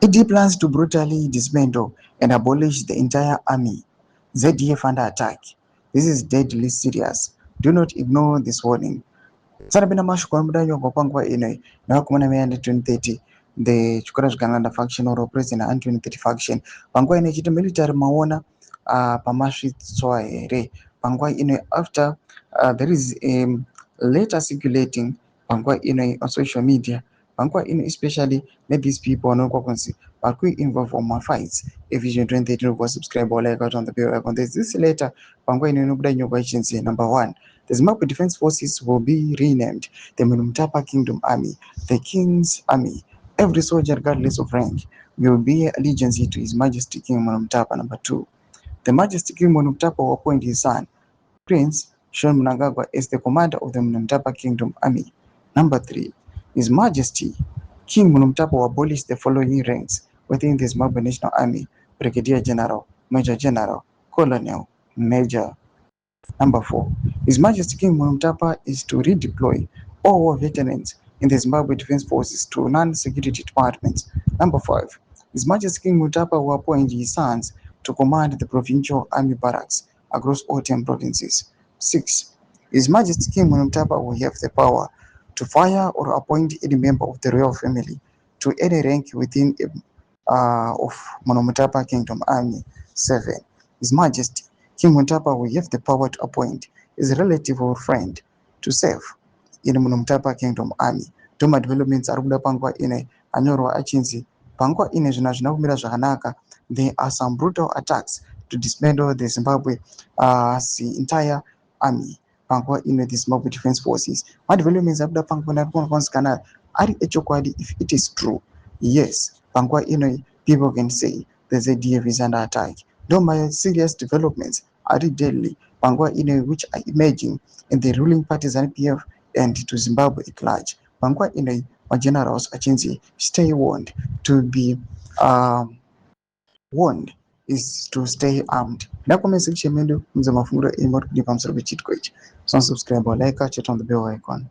ED plans to brutally dismantle and abolish the entire army. ZDF under attack. This is deadly serious. Do not ignore this warning. Sana bina mashu kwa muda yongo pangwa ino na kumana mea 2030 the chukura chiganlanda faction or president and 2030 faction pangwa ino chita military maona pamashi tswa ere pangwa ino after there is a letter circulating pangwa ino on social media pangwa ino especially let these people know kwa konsi but we involve on my fights if vision 2030 go subscribe or like out on the bell icon there's this letter pangwa ino nubuda nyogo agency number 1. The Zimbabwe Defense Forces will be renamed the Mnangagwa Kingdom Army, the King's Army. Every soldier, regardless of rank, will bear allegiance to His Majesty King Mnangagwa. Number 2. The Majesty King Mnangagwa will appoint his son, Prince Sean Mnangagwa, as the commander of the Mnangagwa Kingdom Army. Number 3. His Majesty King Mnangagwa will abolish the following ranks within the Zimbabwe National Army: Brigadier General, Major General, Colonel, Major. Number 4. His Majesty King Mnangagwa is to redeploy all war veterans in the Zimbabwe Defense Forces to non-security departments. Number 5. His Majesty King Mnangagwa will appoint his sons to command the provincial army barracks across all 10 provinces. 6. His Majesty King Mnangagwa will have the power to fire or appoint any member of the royal family to any rank within of Mnangagwa Kingdom Army. 7. His Majesty King Mnangagwa will have the power to appoint his relative or friend to serve in Mnangagwa Kingdom Army. Toma developments ari kuda pangwa ine anyorwa achinzi pangwa ine zvina zvina kumira zvakanaka. There are some brutal attacks to dismantle the Zimbabwe the entire army pangwa ine the Zimbabwe Defense Forces. Ma developments ari kuda pangwa nari kuona ari echokwadi if it is true. Yes, pangwa ine people can say the ZDF is under attack. Though my serious developments are deadly, pangwa ine which are emerging in the ruling parties NPF and to Zimbabwe at large. Pangwa ine my generals achinzi stay warned. To be warned is to stay armed. Nakome section mendo mza mafunguro imot kudi pamsoro bichitko ich. So subscribe or like chat on the bell icon.